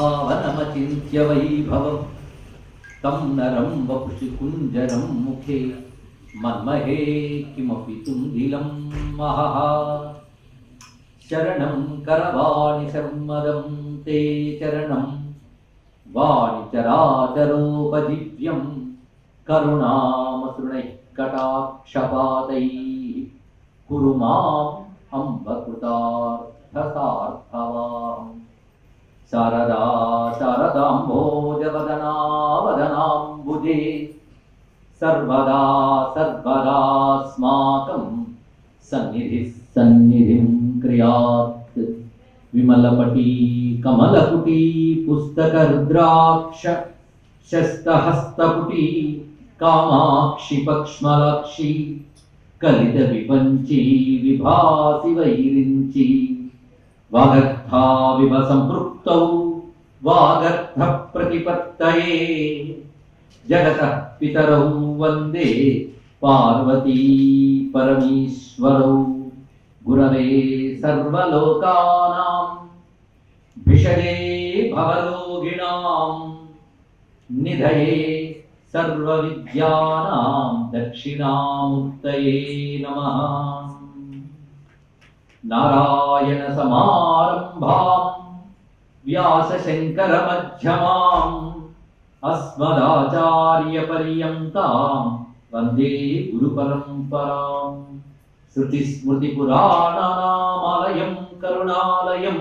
वृन्दावनमचिन्त्य वैभवं तं नरं वपुषि कुञ्जरं मुखे मन्महे किमपि तुन्दिलं महः। शरणं करवाणि शर्मदं ते चरणं वाणिचराचरोपजीव्यं करुणामसृणैः कटाक्षपातैः कुरु माम् अम्ब कृतार्थसार्थवान्। शारदा शारदाम्भोजवदनावदनाम्बुजे सर्वदा सर्वदास्माकं सन्निधिः सन्निधिं क्रियात्। विमलपटी कमलपुटी पुस्तकरुद्राक्ष शस्तहस्तपुटी कामाक्षि पक्ष्मलाक्षि कलितविपञ्ची विभासि वैरिञ्ची। वागर्थाविव सम्पृक्तौ वागर्थप्रतिपत्तये जगतः पितरौ वन्दे पार्वती परमेश्वरौ। गुरवे सर्वलोकानां भिषजे भवरोगिणां निधये सर्वविद्यानां दक्षिणामूर्तये नमः। नारायण समारंभां व्यासशंकरमध्यमाम् अस्मदाचार्यपर्यन्तां वन्दे गुरुपरम्पराम्। श्रुतिस्मृतिपुराणानामालयं करुणालयं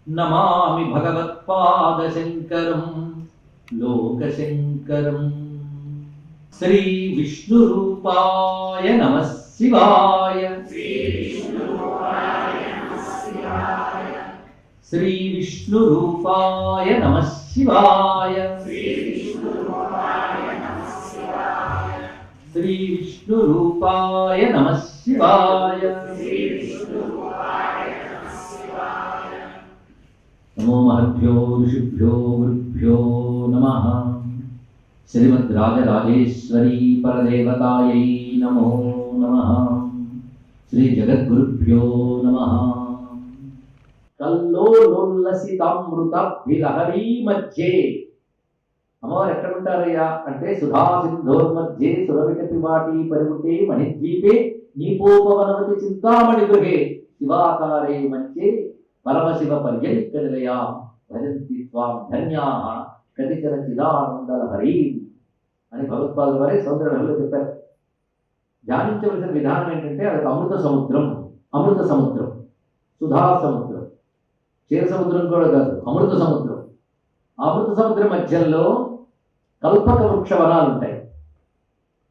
नमामि भगवत्पादशङ्करं लोकशङ्करम्। श्री विष्णुरूपाय नमः शिवाय। श्री विष्णुरूपाय नमः शिवाय। श्री विष्णुरूपाय नमः शिवाय। नमो महद्भ्यो ऋषिभ्यो गुरुभ्यो नमः। श्रीमद्राजराजेश्वरी परदेवतायै नमो नमः। श्री जगद्गुरुभ्यो नमः। కల్లోలుల్లసితామృతాభిలహరీ మధ్యే అమ్మవారు ఎక్కడ ఉంటారయ్యా అంటే సుధా సింధోర్మధ్యే సురవిటపి వాటి పరిముటే మణిద్వీపే నీపోపవనవతి చింతామణి గృహే శివాకారే మధ్యే పరమశివ పర్యనికనిలయా భజంతి త్వాం ధన్యాః కతిచన చిదానందలహరీ అని భగవత్పాదుల వారే సౌందర్యలో చెప్పారు. ధ్యానించవలసిన విధానం ఏంటంటే అది అమృత సముద్రం. అమృత సముద్రం, సుధా సముద్రం, క్షీర సముద్రం కూడా కాదు, అమృత సముద్రం. అమృత సముద్రం మధ్యలో కల్పక వృక్ష వనాలు ఉంటాయి.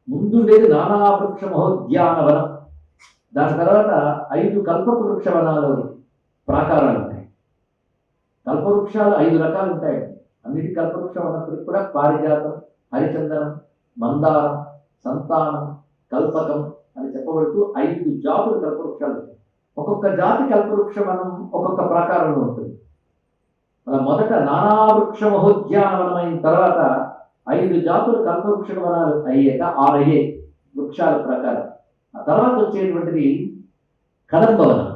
ముందుండేది నానా వృక్ష మహోద్యానవనం. దాని తర్వాత 5 కల్పక వృక్ష వనాలు ప్రాకారాలు ఉంటాయి. కల్పవృక్షాలు 5 రకాలు ఉంటాయి. అన్నిటి కల్పవృక్షం అన్నప్పటికీ కూడా పారిజాతం, హరిచందనం, మందారం, సంతానం, కల్పకం అని చెప్పబడుతూ 5 జాతులు కల్పవృక్షాలు ఉంటాయి. ఒక్కొక్క జాతి కల్పవృక్ష వనం ఒక్కొక్క ప్రాకారంలో ఉంటుంది. అలా మొదట నానా వృక్ష మహోద్యానవనం అయిన తర్వాత 5 జాతులు కల్పవృక్ష వనాలు అయ్యాక 6 అయ్యాయి వృక్షాల ప్రకారం. ఆ తర్వాత వచ్చేటువంటిది కదంబవనం.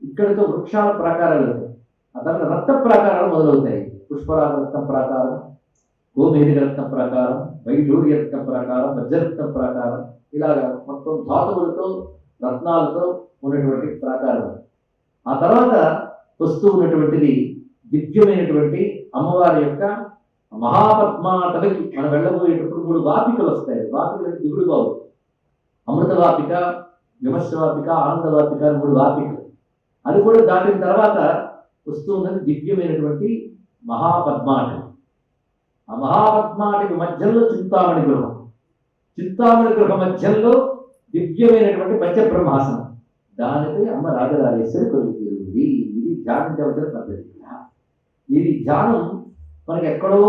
ఇక్కడితో వృక్షాల ప్రాకారాలు అవుతాయి. ఆ తర్వాత రక్త ప్రాకారాలు మొదలవుతాయి. పుష్పరాగ రక్తం ప్రాకారం, గోమేధిక రక్తం ప్రాకారం, వైఢూర్య రక్తం ప్రాకారం, వజ్రరక్తం ప్రాకారం, ఇలాగా మొత్తం ధాతువులతో రత్నాలతో ఉన్నటువంటి ప్రాకారం. ఆ తర్వాత వస్తూ ఉన్నటువంటిది దివ్యమైనటువంటి అమ్మవారి యొక్క మహాపద్మాటవికి మనం వెళ్ళబోయేటప్పుడు 3 వాపికలు వస్తాయి. వాపికలు అంటే దిగుడు బావు, అమృత వాపిక, విమర్శ వాపిక, ఆనంద వాపిక, 3 వాపికలు. అది కూడా దాటిన తర్వాత వస్తూ ఉన్నది దివ్యమైనటువంటి మహాపద్మాటవి. ఆ మహాపద్మాటవి మధ్యలో చింతామణి గృహం, చింతామణి గృహ మధ్యలో దివ్యమైనటువంటి పంచబ్రహ్మాసనం. దానిపై అమ్మ రాజరాజేశ్వరి కొలువుతీరుంది. ఇది ధ్యానించవలసిన పద్ధతి. ఇది ధ్యానం మనకి ఎక్కడో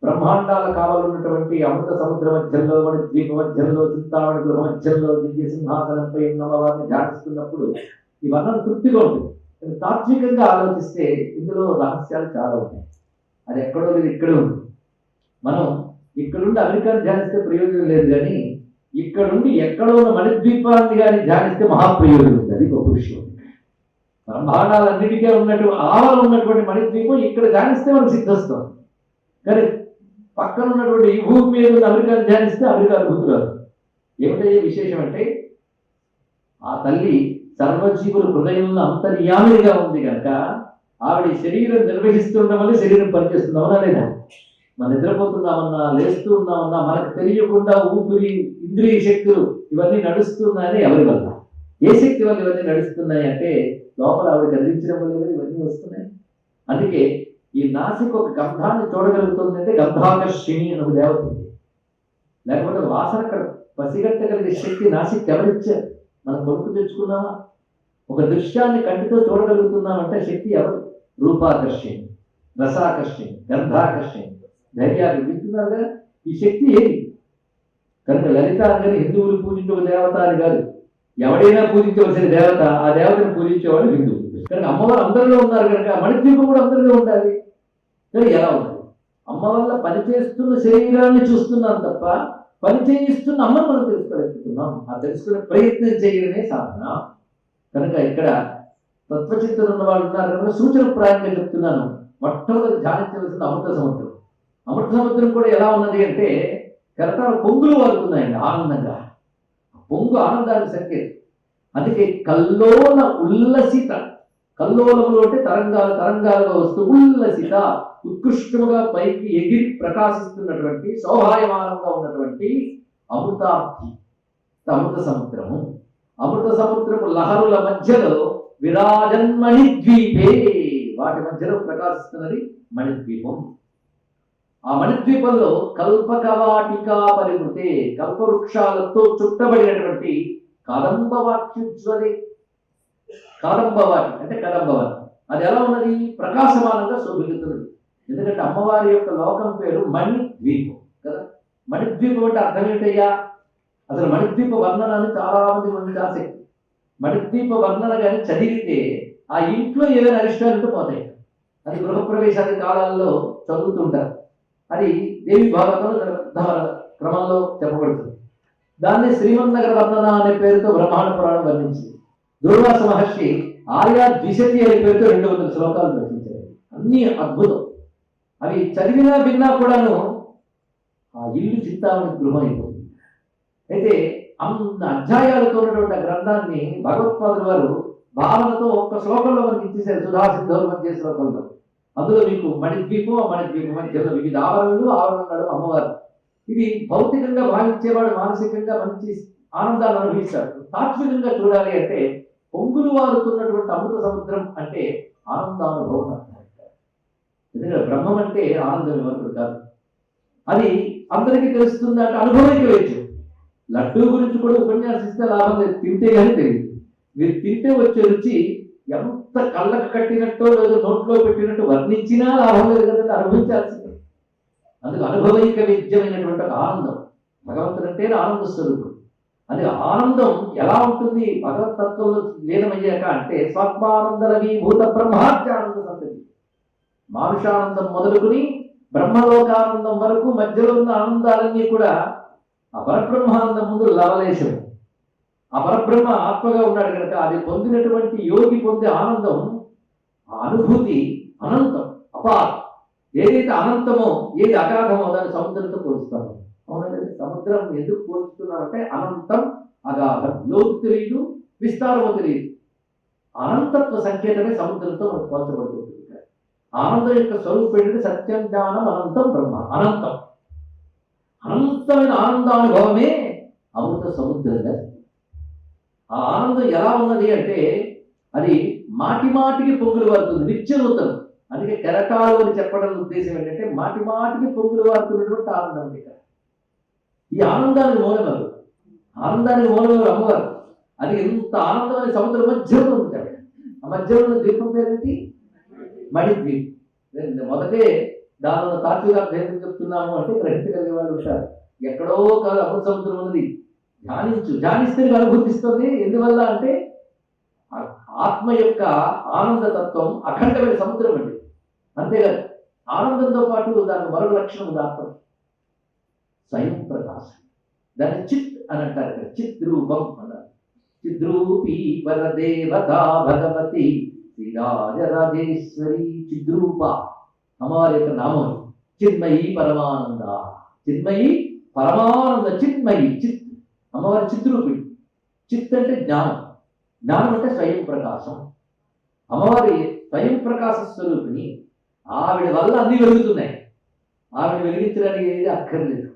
బ్రహ్మాండాల కావాలన్నటువంటి అమృత సముద్ర మధ్యంలో, మన ద్వీప మధ్యంలో, చింతామణి గృహ మధ్యంలో దివ్య సింహాసనంపై ఉన్నవారిని ధ్యానిస్తున్నప్పుడు ఇవన్నీ తృప్తిగా ఉంటుంది. తాత్వికంగా ఆలోచిస్తే ఇందులో రహస్యాలు చాలా ఉన్నాయి. అది ఎక్కడో లేదు, ఇక్కడే ఉంది. మనం ఇక్కడుండి అమెరికాను ధ్యానిస్తే ప్రయోజనం లేదు, కానీ ఇక్కడ నుండి ఎక్కడో ఉన్న మణిద్వీపాన్ని కానీ ధ్యానిస్తే మహాప్రయోజనం ఉంది. అది గొప్ప విషయం. బ్రహ్మాండాలన్నిటికీ ఆవరణ ఉన్నటువంటి మణిద్వీపం ఇక్కడ ధ్యానిస్తే మనకు సిద్ధిస్తుంది. కానీ పక్కన ఉన్నటువంటి ఈ భూమి మీద అమెరికాను ధ్యానిస్తే అమెరికా అనుభూతి రాదు. ఏమిటయ్యే విశేషం అంటే ఆ తల్లి సర్వజీవుల హృదయంలో అంతర్యామిగా ఉంది కనుక ఆవిడ శరీరం నిర్వహిస్తుండడం వల్ల శరీరం పనిచేస్తున్నామన్నా లేదా? మనం నిద్రపోతున్నామన్నా, లేస్తూ ఉన్నామన్నా మనకు తెలియకుండా ఊపిరి, ఇంద్రియ శక్తులు ఇవన్నీ నడుస్తున్నాయని ఎవరి వల్ల? ఏ శక్తి వల్ల ఇవన్నీ నడుస్తున్నాయి అంటే లోపల ఆవిడ కదిలించడం వల్ల ఇవన్నీ వస్తున్నాయి. అందుకే ఈ నాసిక ఒక గంధాన్ని చూడగలుగుతుంది అంటే గంధాకర్షిణి అని ఒక దేవత ఉంది. లేకపోతే వాసన పసిగట్టగలిగే శక్తి నాసిక్ ఎవరిచ్చారు? మనం కొడుకు తెచ్చుకున్నామా? ఒక దృశ్యాన్ని కంటితో చూడగలుగుతున్నామంటే శక్తి ఎవరు? రూపాకర్షణి, రసాకర్షణి, గంధాకర్షణి, ధైర్యాన్ని వింటున్నారు కదా. ఈ శక్తి ఏది? కనుక లలిత అని హిందువులు పూజించే ఒక దేవత అని కాదు, ఎవడైనా పూజించవలసిన దేవత, ఆ దేవతను పూజించేవాడు హిందువులు. కనుక అమ్మవారు అందరిలో ఉన్నారు కనుక మణిద్వీపం కూడా అందరిలో ఉండాలి. కానీ ఎలా ఉండాలి? అమ్మ వల్ల పనిచేస్తున్న శరీరాన్ని చూస్తున్నాం తప్ప పని చేయిస్తున్న అమ్మను మనం తెలుసుకోలేకపోతున్నాం. ఆ తెలుసుకునే ప్రయత్నం చేయడమే సాధన. కనుక ఇక్కడ తత్వచింతన ఉన్న వాళ్ళు ఉన్నారు కనుక సూచనప్రాయంగా చెప్తున్నాను. మొట్టమొదటి ధ్యానించవలసిన అమృత సముద్రం. అమృత సముద్రం కూడా ఎలా ఉన్నది అంటే కెరటాలు పొంగులు వారుతున్నాయండి ఆనందంగా. పొంగు ఆనందానికి సంకేతం. అందుకే కల్లోల ఉల్లసిత, కల్లోలములు అంటే తరంగాలు తరంగాలుగా వస్తూ ఉల్లసిత ఉత్కృష్టముగా పైకి ఎగిరి ప్రకాశిస్తున్నటువంటి శోభాయమానంగా ఉన్నటువంటి అమృతాబ్ధి అమృత సముద్రము. అమృత సముద్రపు లహరుల మధ్యలో విరాజన్మణిద్వీపే, వాటి మధ్యలో ప్రకాశిస్తున్నది మణిద్వీపం. ఆ మణిద్వీపంలో కల్పకవాటికా పరివృతే, కల్పవృక్షాలతో చుట్టబడినటువంటి కదంబవాట్యుజ్వలే. కాదంబవాటి అంటే కదంబవాటి అది ఎలా ఉన్నది? ప్రకాశమానంగా శోభిల్లుతున్నది. ఎందుకంటే అమ్మవారి యొక్క లోకం పేరు మణిద్వీపం కదా. మణిద్వీపం అంటే అర్థం ఏంటయ్యా? అసలు మణిద్వీప వర్ణనాన్ని చాలా మంది ఆసక్తి. మణిద్వీప వర్ణన కానీ చదివితే ఆ ఇంట్లో ఏదైనా అరిష్టాలు పోతాయి. అది గృహప్రవేశాది కాలాల్లో చదువుతుంటారు. అది దేవి భాగవతంలో క్రమంలో చెప్పబడుతుంది. దాన్ని శ్రీమన్నగర వర్ణన అనే పేరుతో బ్రహ్మాండ పురాణం వర్ణించింది. దుర్వాస మహర్షి ఆర్యా ద్విశతి అనే పేరుతో 200 శ్లోకాలు రచించారు. అన్ని అద్భుతం. అవి చదివినా విన్నా కూడాను ఆ ఇల్లు చింతామణి గృహం అయిపోతుంది. అయితే అంత అధ్యాయాలతో ఉన్నటువంటి గ్రంథాన్ని భగవత్పాదుల వారు భావనతో ఒక్క శ్లోకంలో మనకి ఇచ్చేసారు. సుధాసిద్ధుల మధ్య శ్లోకంలో అందులో మీకు మణిద్వీపం, మణిద్వీపం మధ్యలో వివిధ ఆవరణలు అమ్మవారు. ఇది భౌతికంగా భావించేవాడు మానసికంగా మంచి ఆనందాన్ని అనుభవిస్తాడు. తాత్వికంగా చూడాలి అంటే పొంగులు వారుతున్నటువంటి అమృత సముద్రం అంటే ఆనందానుభవం అంటారు. ఎందుకంటే బ్రహ్మం అంటే ఆనందం ఎవరికి కాదు. అది అందరికీ తెలుస్తుంది అంటే అనుభవిక వేచ్చు. లడ్డూ గురించి కూడా ఉపన్యాసిస్తే లాభం లేదు, తింటే కానీ తెలియదు. మీరు తింటే వచ్చే రుచి ఎంత కళ్ళకు కట్టినట్టో లేదో నోట్లో పెట్టినట్టు వర్ణించినా లాభం లేదు కదంటే అనుభవించాల్సిందే. అందుకు అనుభవైక విద్యమైనటువంటి ఒక ఆనందం. భగవంతుడు అంటే ఆనంద స్వరూపుడు. అది ఆనందం ఎలా ఉంటుంది భగవతత్వంలో లీనమయ్యాక అంటే స్వాత్మానందలవీభూత బ్రహ్మాత్యానంద సంతతి. మానుషానందం మొదలుకుని బ్రహ్మలోకానందం వరకు మధ్యలో ఉన్న ఆనందాలన్నీ కూడా ఆ పరబ్రహ్మానందం ముందు లవలేశం. ఆ పరబ్రహ్మ ఆత్మగా ఉన్నాడు కనుక అది పొందినటువంటి యోగి పొందే ఆనందం, ఆ అనుభూతి అనంతం, అపారం. ఏదైతే అనంతమో ఏది అగాధమో దాన్ని సముద్రంతో పోలుస్తాము. అవునండి, సముద్రం ఎందుకు పోల్చుతున్నామంటే అనంతం అగాధం, లోతు తెలియదు, విస్తారము తెలియదు. అనంతత్వ సంకేతమే సముద్రంతో మనకు పోల్చబడుతుంది. ఆనందం యొక్క స్వరూపం ఏంటంటే సత్యం, జ్ఞానం, అనంతం బ్రహ్మ. అనంతం అనంతమైన ఆనందానుభవమే అమృత సముద్రంగా. ఆ ఆనందం ఎలా ఉన్నది అంటే అది మాటి మాటికి పొంగులు వారుతుంది, నిత్యనూతనం. అందుకే కెరటాలు అని చెప్పడం ఉద్దేశం ఏంటంటే మాటి మాటికి పొంగులు వారుతున్నటువంటి ఆనందం. ఇక్కడ ఈ ఆనందానికి మూలమరు, ఆనందానికి మూలమరు అమ్మవారు. అది ఎంత ఆనందమైన సముద్రం మధ్యలో ఉంటాడు. ఆ మధ్యలో ఉన్న ద్వీపం పేరేంటి? మణిద్వీపం. మొదటే దానిలో తాత్విక భేదం చెప్తున్నాము అంటే గ్రహించగలిగే వాళ్ళు ఉంటారు. ఎక్కడో కాదు అమృత సముద్రం ఉన్నది. ధ్యానిస్తే అనుభూతిస్తుంది. ఎందువల్ల అంటే ఆత్మ యొక్క ఆనందతత్వం అఖండమైన సముద్రం అండి. అంతేగాదు ఆనందంతో పాటు దానికి మరొక లక్షణం ఉంది. ఆత్మ స్వయం ప్రకాశం. దాన్ని చిత్ అని అంటారు. చిత్ రూపం అన్నారు. చిద్రూపీ పరదేవతా భగవతి శ్రీరాజరాజేశ్వరి చిద్రూప అమ్మవారి యొక్క నామం. చిన్మయి పరమానంద, చిన్మయి పరమానంద, చిన్మయి చిత్, అమ్మవారి చిద్రూపిణి. చిత్ అంటే జ్ఞానం, జ్ఞానం అంటే స్వయం ప్రకాశం. అమ్మవారి స్వయం ప్రకాశ స్వరూపిణి. ఆవిడ వల్ల అన్ని వెలుగుతున్నాయి, ఆవిడ వెలిగించడానికి ఏది అక్కర్లేదు.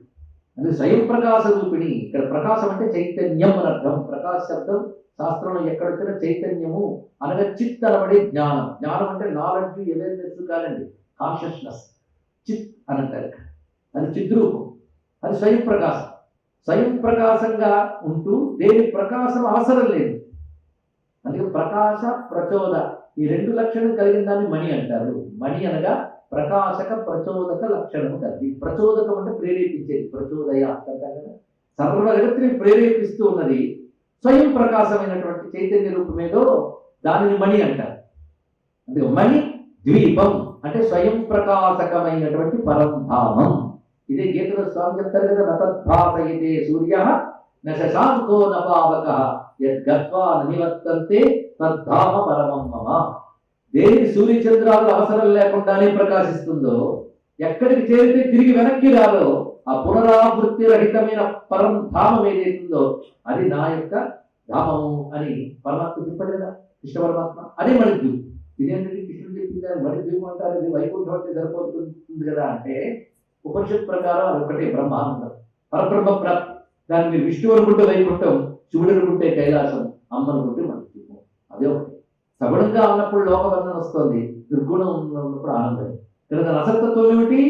అది స్వయం ప్రకాశ రూపిణి. ఇక్కడ ప్రకాశం అంటే చైతన్యం అని అర్థం. ప్రకాశ శబ్దం శాస్త్రంలో ఎక్కడొచ్చినా చైతన్యము అనగా చిత్ అనబడే జ్ఞానం. జ్ఞానం అంటే నాలెడ్జ్, అవేర్నెస్ కాదండి, కాన్షియస్నెస్. చిత్ అని అంటారు. అది చిద్రూపం, అది స్వయం ప్రకాశం. స్వయం ప్రకాశంగా ఉంటూ దేని ప్రకాశం అవసరం లేదు. అందుకే ప్రకాశ ప్రచోద ఈ రెండు లక్షణం కలిగిన దాన్ని మణి అంటారు. మణి అనగా ప్రకాశక ప్రచోదక లక్షణము కలిగి. ప్రచోదకం అంటే ప్రేరేపించేది, ప్రచోదయ అంటారు కదా. సర్వ జగత్తుని ప్రేరేపిస్తూ ఉన్నది స్వయం ప్రకాశమైనటువంటి చైతన్య రూపమేదో దానిని మణి అంటారు. అందుకే మణి ద్వీపం అంటే స్వయం ప్రకాశకమైనటువంటి పరంధామం. ఇదే గీతలో స్వామి చెప్తారు కదా, నతద్భాసయతే సూర్య న శశాంకో న పావక యద్గత్వా నివర్తంతే తద్ధామ పరమం మమ. దేని సూర్యచంద్రాలు అవసరం లేకుండానే ప్రకాశిస్తుందో, ఎక్కడికి చేరితే తిరిగి వెనక్కి రాదో ఆ పునరావృత్తి రహితమైన పరం ధామం ఏదైతుందో అది నా యొక్క ధామము అని పరమాత్మ చెప్పాడు కదా, కృష్ణ పరమాత్మ. అదే మణిద్వీపం. ఇదేంటంటే కృష్ణుడు చెప్పింది మణిద్వీపం అంటారు, ఇది వైకుంఠం అంటే సరిపోతుంది కదా అంటే, ఉపనిషత్ ప్రకారం అది ఒకటే బ్రహ్మానందం, పరబ్రహ్మ ప్రాప్తి. దాన్ని మీరు విష్ణువు అనుకుంటే వైకుంఠం, శివుడు అనుకుంటే కైలాసం, అమ్మ అనుకుంటే మణిద్వీపం. అదే ఒకటి. సగుణంగా ఉన్నప్పుడు లోకబంధన వస్తుంది, దుర్గుణం ఉన్నప్పుడు ఆనందం. కనుక రసతత్వం ఏమిటి?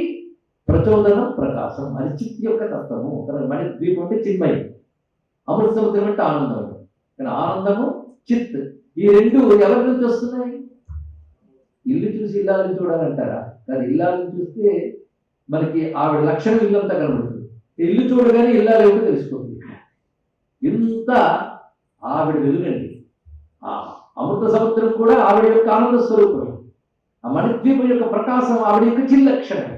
ప్రచోదనం, ప్రకాశం. అది చిత్ యొక్క తత్వము. కనుక మణిద్వీపం అంటే చిన్మయి, అమృత సముద్రం అంటే ఆనందం. కానీ ఆనందము, చిత్, ఈ రెండు ఎవరి నుంచి వస్తున్నాయి? ఇల్లు చూసి ఇల్లాలని చూడాలంటారా? కానీ ఇల్లాలని చూస్తే మనకి ఆవిడ లక్షణం ఇల్లంతా కనబడుతుంది. ఇల్లు చూడగానే ఇల్లాలు ఏమిటో తెలుసుకోండి. ఇంత ఆవిడ వెలుగండి. ఆ అమృత సముద్రం కూడా ఆవిడ యొక్క ఆనంద స్వరూపమే. ఆ మణిద్వీపం యొక్క ప్రకాశం ఆవిడ యొక్క చిల్లక్షణమే.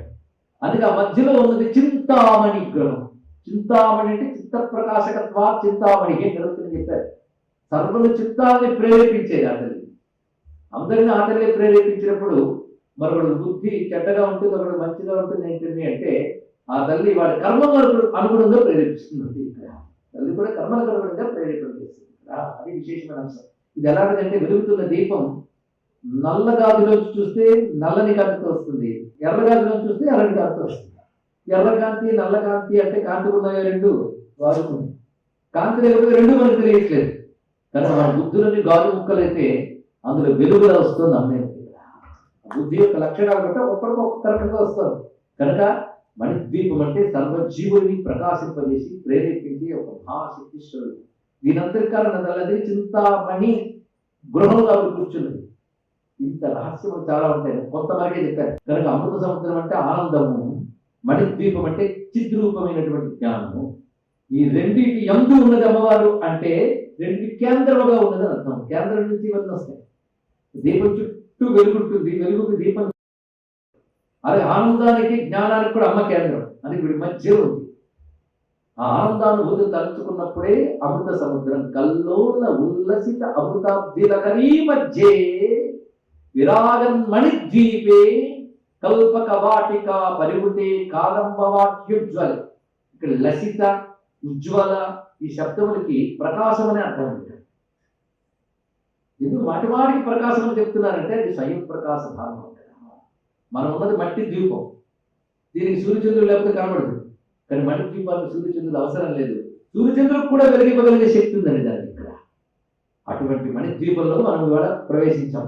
అందుకే ఆ మధ్యలో ఉన్నది చింతామణి గ్రహం. చింతామణి అంటే చిత్త ప్రకాశకత్వా చింతామణి. ఏం జరుగుతుందని చెప్పారు. సర్వుల చిత్తాన్ని ప్రేరేపించేది ఆ తల్లి. అందరినీ ఆ తల్లి ప్రేరేపించినప్పుడు మరొకడు బుద్ధి చెడ్డగా ఉంటుంది, ఒకడు మంచిగా ఉంటుంది ఏంటండి అంటే, ఆ తల్లి వాడి కర్మకు అనుగుణంగా ప్రేరేపిస్తుంది. తల్లి కూడా కర్మలకు అనుగుణంగా ప్రేరేపణ చేస్తుంది. అది విశేషమైన అంశం. ఇది ఎలాంటిదంటే, వెలుగుతున్న దీపం నల్ల గాదిలోంచి చూస్తే నల్లని కాంతితో వస్తుంది, ఎర్ర గాదిలోంచి చూస్తే ఎర్రని కాంతితో వస్తుంది. ఎర్ర కాంతి, నల్ల కాంతి అంటే కాంతి ఉన్నాయో రెండు వాడుకుంది. కాంతి లేకపోతే రెండు మనకు తెలియట్లేదు. కనుక మన బుద్ధులని గాజు ముక్కలైతే అందులో వెలుగులా వస్తుంది. అమ్మే బుద్ధి యొక్క లక్షణాలు బట్టి ఒక్కడికి రకంగా వస్తుంది. కనుక మణిద్వీపం అంటే సర్వజీవుల్ని ప్రకాశింపజేసి ప్రేరేపించి ఒక మహాశక్తి స్వరూపం. దీనంతటి కారణం తల్లది చింతామణి గృహంలో ఆవిడ కూర్చున్నది. ఇంత రహస్యం చాలా ఉంటాయి, కొంతవరకే చెప్పారు. కనుక అమృత సముద్రం అంటే ఆనందము, మణిద్వీపం అంటే చిద్రూపమైనటువంటి జ్ఞానము. ఈ రెండింటి యందు ఉన్నది అమ్మవారు అంటే రెండింటి కేంద్రముగా ఉన్నది అర్థం. కేంద్రం నుంచి ఇవన్నీ వస్తాయి. దీపం చుట్టూ వెలుగుంటుంది, వెలుగుకి దీపం. అదే ఆనందానికి జ్ఞానానికి కూడా అమ్మ కేంద్రం. అది వీడి మధ్య ఉంది. ఆ ఆనందానుభూతి తలుచుకున్నప్పుడే అమృత సముద్రం కల్లోల ఉల్లసిత అమృతాబ్దిలకరీ మధ్యే విరాగన్ మణిద్వీపే కల్పక వాటిక పరివృతే కాదంబవాట్యుజ్వల. ఇక్కడ లసిత, ఉజ్వల ఈ శబ్దములకి ప్రకాశం అనే అర్థం ఉంటుంది. ఎందుకు మాటిమాటికి ప్రకాశం అని చెప్తున్నారంటే అది స్వయం ప్రకాశ భావం. మనం ఉన్నది మట్టి ద్వీపం, దీనికి సూర్యచంద్రులు లేకపోతే కనబడదు. కానీ మట్టి ద్వీపానికి సూర్యచంద్రులు అవసరం లేదు. సూర్యచంద్రులకు కూడా వెలిగిపోగలిగే శక్తి ఉందండి దానికి ఇక్కడ. అటువంటి మణిద్వీపంలో మనం ఇవాళ ప్రవేశించాం.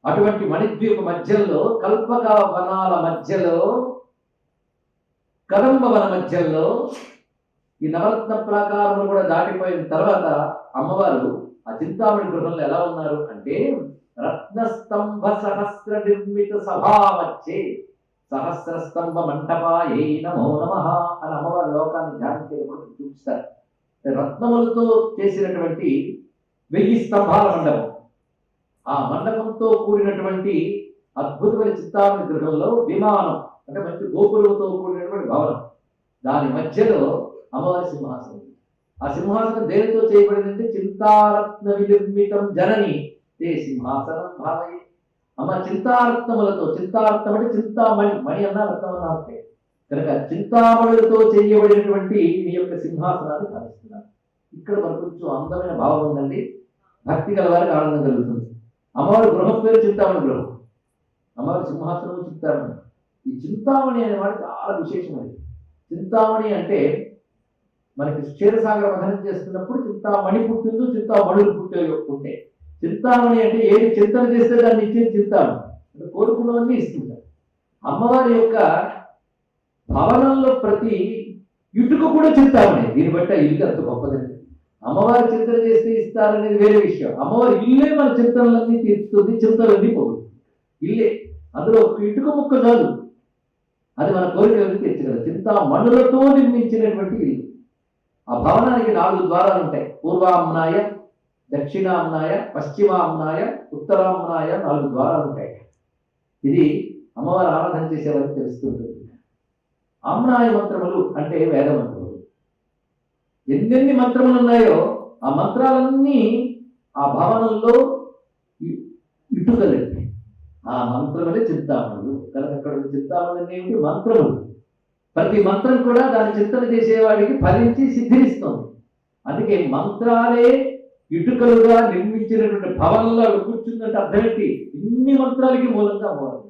అటువంటి మణిద్వీప మధ్యలో, కల్పక వనాల మధ్యలో, కదంబ వన మధ్యలో ఈ నవరత్న ప్రాకారం కూడా దాటిపోయిన తర్వాత అమ్మవారు ఆ చింతామణి గృహంలో ఎలా ఉన్నారు అంటే, రత్నస్తంభ సహస్ర నిర్మిత సభా మధ్యే సహస్రస్తంభ మంటపాయై నమో నమః అని అమ్మవారి లోకాన్ని ధ్యానించేటప్పుడు చూపిస్తారు. రత్నములతో చేసినటువంటి 1000 స్తంభాల మండపం. ఆ మండపంతో కూడినటువంటి అద్భుతమైన చింతామణి గృహంలో విమానం అంటే మంచి గోపురంతో కూడినటువంటి భవనం, దాని మధ్యలో అమ్మవారి సింహాసనం. ఆ సింహాసనం దేనితో చేయబడిందంటే చింతారత్న వినిర్మితం జనని తే సింహాసనం భావయే. అమ్మ చింతారత్నములతో, చింతారత్నం అంటే చింతామణి, మణి అన్న రత్నం అన్న అంటే కనుక చింతామణులతో చేయబడినటువంటి నీ యొక్క సింహాసనాన్ని భావిస్తున్నాను. ఇక్కడ మనకు కొంచెం అందమైన భావం ఉందండి. భక్తి గల వారికి ఆనందం కలుగుతుంది. అమ్మవారి గృహం పేరు చింతామణి గృహం, అమ్మవారి సింహాసనం చింతామణి. ఈ చింతామణి అనేవాడు చాలా విశేషమైనది. చింతామణి అంటే మనకి క్షీరసాగర మథనం చేస్తున్నప్పుడు చింతామణి పుట్టిందో చింతామణులు పుట్టే చింతామణి అంటే ఏది చింతన చేస్తే దాన్ని ఇచ్చేది చింతామణి అంటే కోరుకున్నవన్నీ ఇస్తుంటారు. అమ్మవారి యొక్క భవనంలో ప్రతి ఇటుక కూడా చింతామణి. దీన్ని బట్టి ఆ ఇల్లు అంత గొప్పదండి. అమ్మవారి చింతన చేస్తే ఇస్తారనేది వేరే విషయం. అమ్మవారి ఇల్లే మన చింతనలన్నీ తీర్చుతుంది, చింతలన్నీ పోతుంది. ఇల్లే, అందులో ఒక ఇటుక ముక్క కాదు, అది మన కోరికలన్నీ తీర్చగలదు. చింతామణులతో నిర్మించినటువంటి ఇల్లు. ఆ భవనానికి 4 ద్వారాలు ఉంటాయి. పూర్వామ్నాయ, దక్షిణామ్నాయ, పశ్చిమామ్నాయ, ఉత్తరామ్నాయ 4 ద్వారాలు ఉంటాయి. ఇది అమ్మవారి ఆరాధన చేసేవారికి తెలుస్తుంటుంది. ఆమ్నాయ మంత్రములు అంటే వేద మంత్రములు. ఎన్నెన్ని మంత్రములు ఉన్నాయో ఆ మంత్రాలన్నీ ఆ భవనంలో ఇటుకలండి. ఆ మంత్రములే చింతామణులు. కనుక అక్కడ చింతామణులు ఏమిటి? మంత్రములు. ప్రతి మంత్రం కూడా దాని చింతన చేసేవాడికి ఫలించి సిద్ధినిస్తుంది. అందుకే మంత్రాలే ఇటుకలుగా నిర్మించినటువంటి భవనంలో కూర్చుందంటే అర్థం ఏంటి? ఇన్ని మంత్రాలకి మూలంగా అమ్మవారు.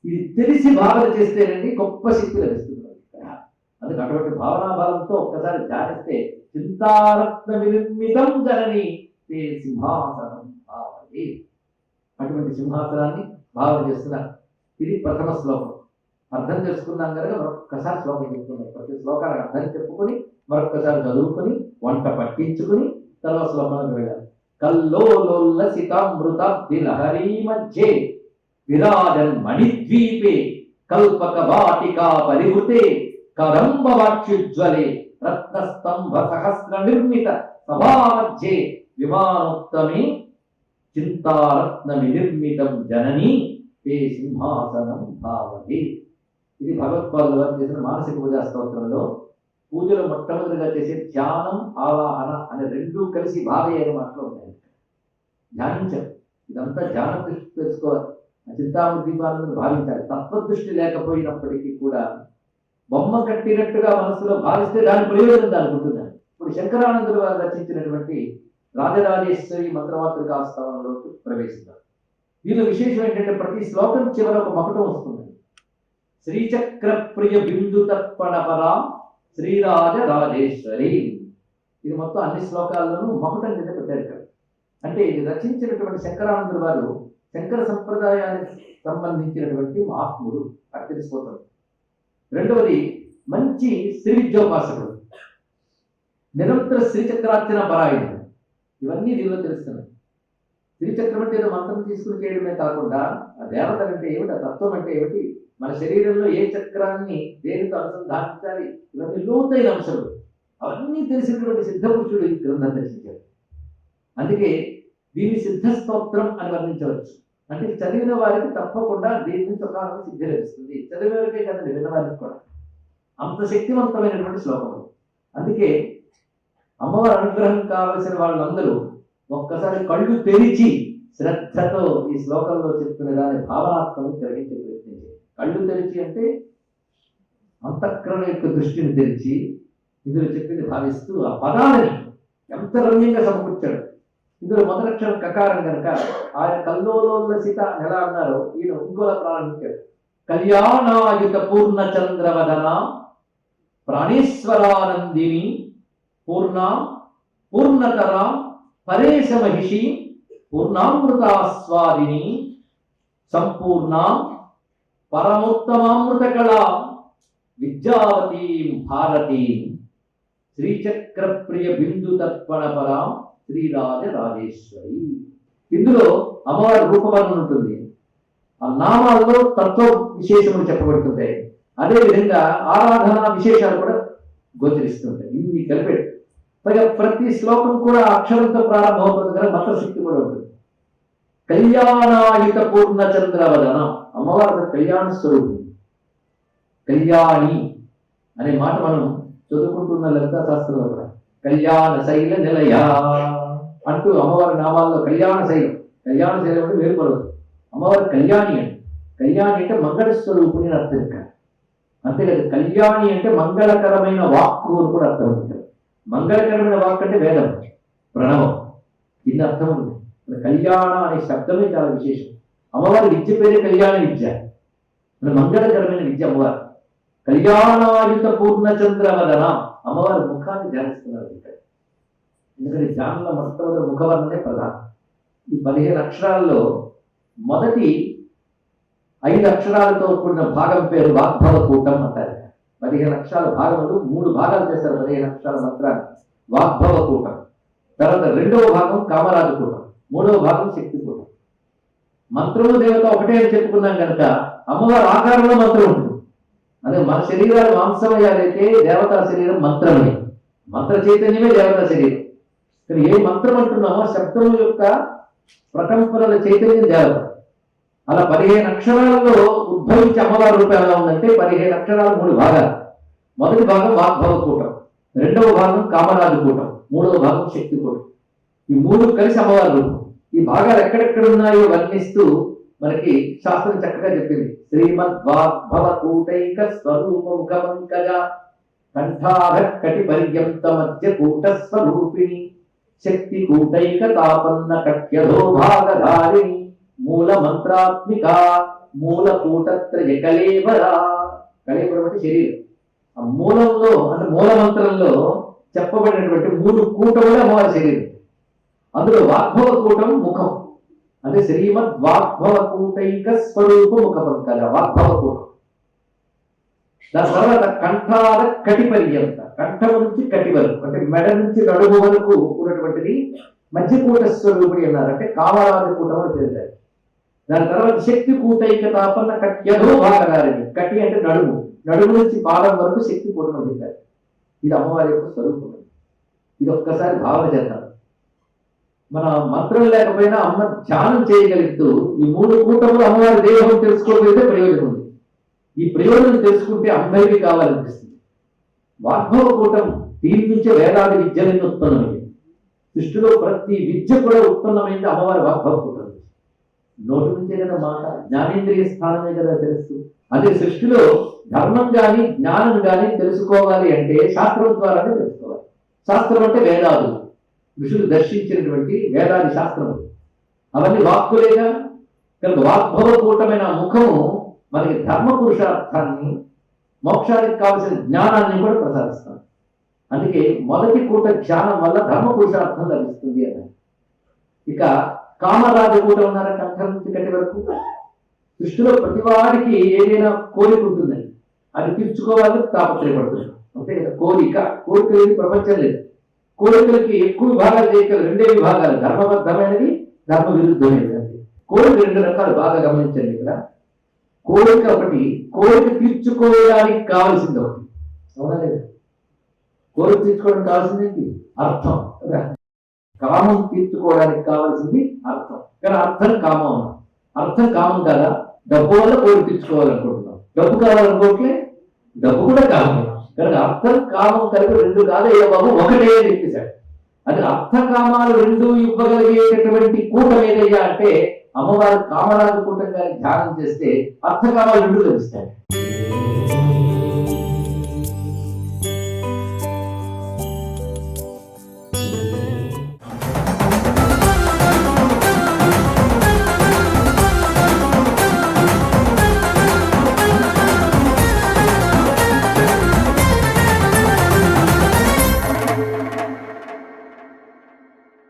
ఇది తెలిసి భావన చేస్తేనండి గొప్ప శక్తి లభిస్తుంది. అందుకే అటువంటి భావనాభావంతో ఒక్కసారి ధ్యానిస్తే చింతారత్న నిర్మితం జనని తే సింహాసనం భావయే. అటువంటి సింహాసనాన్ని భావన చేస్తున్నారు. ఇది ప్రథమ శ్లోకం. అర్థం చేసుకున్నాం కనుక మరొక్కసారి శ్లోకం చెప్పుకున్నాం. ప్రతి శ్లోకానికి అర్థం చెప్పుకొని మరొక్కసారి చదువుకుని వంట పట్టించుకుని తర్వాత శ్లోకానికి వెళ్ళాలి. కల్లోలోల్లసితామృతాబ్ది లహరీ మధ్యే విరాజన్ మణిద్వీపే కల్పక వాటికా పరివృతే కదంబవాక్షుజ్వలే రత్నస్తంభ సహస్ర నిర్మిత సభా మధ్యే విమానోత్తమే చింతారత్న వినిర్మితం జననీ తే సింహాసనం భావయే. ఇది భగవత్పాదుల వారు చేసిన మానసిక పూజా స్తోత్రంలో పూజలో మొట్టమొదటిగా చేసే ధ్యానం, ఆవాహన అనే 2 కలిసి భావే అనే మాటలు ఉంటాయి. ధ్యానించారు. ఇదంతా ధ్యాన దృష్టి తెలుసుకోవాలి. చింతామణి దీపాలను భావించాలి. తత్వదృష్టి లేకపోయినప్పటికీ కూడా బొమ్మ కట్టినట్టుగా మనసులో భావిస్తే దాని ప్రయోజనం దానికి ఉంటుందని. ఇప్పుడు శంకరానందుల వారు రచించినటువంటి రాజరాజేశ్వరి మంత్రమాతృకాస్తవంలోకి ప్రవేశిస్తారు. దీనిలో విశేషం ఏంటంటే ప్రతి శ్లోకం చివర ఒక మకుటం వస్తుంది. శ్రీచక్ర ప్రియ బిందు తర్పణ పరా శ్రీరాజ రాజేశ్వరి. ఇది మొత్తం అన్ని శ్లోకాల్లోనూ మకుటం కింద పెట్టారు. అంటే ఇది రచించినటువంటి శంకరానందుల వారు శంకర సంప్రదాయానికి సంబంధించినటువంటి మహాత్ముడు అది తెలిసిపోతుంది. రెండవది మంచి శ్రీ విద్యోపాసకుడు, నిరంతర శ్రీచక్రార్చన పరాయణుడు. ఇవన్నీ దీనిలో తెలుస్తున్నాయి. శ్రీచక్రం అంటే ఏదో మంత్రం తీసుకుని చేయడమే కాకుండా ఆ దేవత అంటే ఏమిటి, ఆ తత్వం అంటే ఏమిటి, మన శరీరంలో ఏ చక్రాన్ని దేనితో అనుసంధానించాలి, ఇవన్నీ లోతైన అంశాలు. అవన్నీ తెలిసినటువంటి సిద్ధపురుషుడు ఈ గ్రంథం రచించాడు. అందుకే దీన్ని సిద్ధ స్తోత్రం అని వర్ణించవచ్చు. అంటే చదివిన వారికి తప్పకుండా దీని నుంచి ఒక సిద్ధి లభిస్తుంది. చదివిన వారికే కదండి, విన్న వారికి కూడా. అంత శక్తివంతమైనటువంటి శ్లోకము. అందుకే అమ్మవారి అనుగ్రహం కావలసిన వాళ్ళందరూ ఒక్కసారి కళ్ళు తెరిచి శ్రద్ధతో ఈ శ్లోకంలో చెప్తున్న దాని భావనాత్మను గ్రహించే ప్రయత్నించారు. కళ్ళు తెరిచి అంటే అంతఃకరణ యొక్క దృష్టిని తెరిచి ఇందులో చెప్పింది భావిస్తూ ఆ పదాలని ఎంత రమ్యంగా సమకూర్చాడు. ఇందులో మొదలక్షరం కకారం కనుక ఆయన కల్లోలోల్లసిత ఎలా అన్నారో ఈయన ఇంకోలా ప్రారంభించాడు. కళ్యాణాయుత పూర్ణచంద్రవదన ప్రాణేశ్వరానందిని పూర్ణ పూర్ణతర పరేశ మహిషి పూర్ణామృతాస్వాదిని సంపూర్ణ పరమోత్తమామృతకళ విద్యావతీ భారతీ శ్రీచక్ర ప్రియ బిందు తర్పణ పర శ్రీరాజ రాజేశ్వరి. ఇందులో అమ్మవారి రూపవర్ణన ఉంటుంది. ఆ నామాల్లో తత్వ విశేషములు చెప్పబడుతుంటాయి. అదేవిధంగా ఆరాధన విశేషాలు కూడా గోచరిస్తుంటాయి. ఇన్ని కలిపెట్టు పైగా ప్రతి శ్లోకం కూడా అక్షరంతో ప్రారంభమవుతుంది కదా, మంత్రశక్తి కూడా ఉంటుంది. కళ్యాణాయుత పూర్ణచంద్రవదన, అమ్మవారి కళ్యాణ స్వరూపం. కళ్యాణి అనే మాట మనం చదువుకుంటున్న లలితా శాస్త్రంలో కూడా కళ్యాణ శైల నిలయ అంటూ అమ్మవారి నామాల్లో కళ్యాణ శైలం కళ్యాణ శైలం అంటే వేరు పర్వతం. అమ్మవారు కళ్యాణి అండి. కళ్యాణి అంటే మంగళ స్వరూపుని అని అర్థం ఇక్కడ. అంతేకాదు కళ్యాణి అంటే మంగళకరమైన వాక్కు అని కూడా అర్థం ఉంది. మంగళకరమైన వాక్ అంటే వేదం, ప్రణవం, ఇన్ని అర్థం ఉంది. కళ్యాణ అనే శబ్దమే చాలా విశేషం. అమ్మవారి విద్య పేరే కళ్యాణ విద్య, మంగళకరమైన విద్య అమ్మవారు. కళ్యాణాయుత పూర్ణచంద్రవదన, అమ్మవారి ముఖాన్ని ధ్యానిస్తున్నారు ఇక్కడ. ఎందుకంటే ధ్యానంలో మొట్టమొదటి ముఖవర్ణనే ప్రధానం. ఈ 15 అక్షరాల్లో మొదటి 5 అక్షరాలతో కూడిన భాగం పేరు వాగ్భవ కూటం అంటారు. 15 అక్షరాల భాగములు 3 భాగాలు చేస్తారు 15 అక్షరాల మంత్రాన్ని. వాగ్భవ కూటం, తర్వాత 2వ భాగం కామరాజ కూటం, 3వ భాగం శక్తి కూటం. మంత్రము దేవత ఒకటే అని చెప్పుకున్నాం కనుక అమ్మవారి ఆకారంలో మంత్రం ఉంటుంది. అదే మన శరీరాలు మాంసమయాలైతే దేవతా శరీరం మంత్రమే, మంత్ర చైతన్యమే దేవతా శరీరం. కానీ ఏ మంత్రం అంటున్నామో శబ్దము యొక్క ప్రకంపనల చైతన్యం దేవత. అలా 15 అక్షరాలలో ఉద్భవించి అమ్మవారి రూపం ఎలా ఉందంటే 15 అక్షరాలు 3 భాగాలు. మొదటి భాగం వాగ్భవ కూటం, 2వ భాగం కామరాజు కూటం, 3వ భాగం శక్తి కూటం. ఈ 3 కలిసి అమ్మవారి రూపం. ఈ భాగాలు ఎక్కడెక్కడ ఉన్నాయో వర్ణిస్తూ మనకి శాస్త్రం చక్కగా చెప్పింది. శ్రీమద్ వాగ్భవ కూటైక స్వరూప ముఖమంకజ కంఠాధ కటి పర్యంత మధ్య కూట స్వరూపిణి శక్తి కూటైక తాపన్న కట్యధో భాగధారిణి మూల మంత్రాత్మిక మూల కూటత్రయ కళేవర. కళేవరం అంటే శరీరం. ఆ మూలంలో అంటే మూల మంత్రంలో చెప్పబడినటువంటి 3 కూటములు అమ్మవారి శరీరం. అందులో వాగ్భవ కూటం ముఖం, అదే శ్రీమద్ వాగ్భవ కూటైక స్వరూప ముఖపంకజ వాగ్భవ కూటం. దాని తర్వాత కంఠాల కటి పర్యంత, కంఠం నుంచి కటి వరకు అంటే మెడ నుంచి నడుము వరకు ఉన్నటువంటిది మధ్యకూట స్వరూపుడి అన్నారంటే కామరాజ కూటం అని పేరు. దాని తర్వాత శక్తి కూటైక తాపన్న కట్యధో భాగధారిణి. కటి అంటే నడుము, నడుము నుంచి పాదం వరకు శక్తి కూటం అని చెప్పారు. ఇది అమ్మవారి యొక్క స్వరూపం. ఇది ఒక్కసారి భావన చేద్దాం. మన మంత్రం లేకపోయినా అమ్మ ధ్యానం చేయగలుగుతూ ఈ 3 కూటములు అమ్మవారి దేహం తెలుసుకోగలిగితే ప్రయోజనం ఉంది. ఈ ప్రయోజనం తెలుసుకుంటే అందరికీ కావాలనిపిస్తుంది. వాగ్భవ కూటం దీని నుంచే వేదాది విద్యలన్నీ ఉత్పన్నమైంది. సృష్టిలో ప్రతి విద్య కూడా ఉత్పన్నమైంది అమ్మవారి వాగ్భవ కూటం. నోటి నుంచే కదా మాట, జ్ఞానేంద్రియ స్థానమే కదా తెలుసు. అదే సృష్టిలో ధర్మం కానీ జ్ఞానం కానీ తెలుసుకోవాలి అంటే శాస్త్రం ద్వారానే తెలుసుకోవాలి. శాస్త్రం అంటే వేదాలు, ఋషులు దర్శించినటువంటి వేదాది శాస్త్రములు, అవన్నీ వాక్కులేగా. కనుక వాగ్భవ కూటమైన ముఖము మనకి ధర్మ పురుషార్థాన్ని, మోక్షానికి కావలసిన జ్ఞానాన్ని కూడా ప్రసాదిస్తాం. అందుకే మొదటి కూట ధ్యానం వల్ల ధర్మ పురుషార్థం లభిస్తుంది అన్నారు. ఇక కామరాజ కూటం ఉన్నారా, కంఠం నుంచి కటి వరకు. సృష్టిలో ప్రతివాడికి ఏదైనా కోరిక ఉంటుందని, అది తీర్చుకోవాలని తాపత్రయపడుతున్నాం. అంతే కదా, కోరిక లేని ప్రపంచం లేదు. కోరికలకి ఎక్కువ విభాగాలు చేయగలరు, 2 విభాగాలు, ధర్మబద్ధమైనది, ధర్మ విరుద్ధమైనది. అంటే కోరిక 2 రకాలు, బాగా గమనించండి. ఇక్కడ కోరిక ఒకటి, కోరిక తీర్చుకోవడానికి కావాల్సింది ఒకటి. అవునా లేదా? కోరిక తీర్చుకోవడానికి కావాల్సింది ఏంటి? అర్థం కదా. కామం తీర్చుకోవడానికి కావాల్సింది అర్థం. కానీ అర్థం కామం అన్నాం. అర్థం కామం కదా. డబ్బు వల్ల కోరిక తీర్చుకోవాలనుకుంటున్నాం, డబ్బు కావాలనుకోవట్లే, డబ్బు కూడా కామం. కనుక అర్థం కామం కలిపి 2 కాదయ్యా బాబు, ఒకటే అని చెప్పేశాడు. అది అర్థకామాలు 2 ఇవ్వగలిగేటటువంటి కూటం ఏదయ్యా అంటే అమ్మవారి కామరాజు కూటం కానీ ధ్యానం చేస్తే అర్థకామాలు 2 లభిస్తాయి.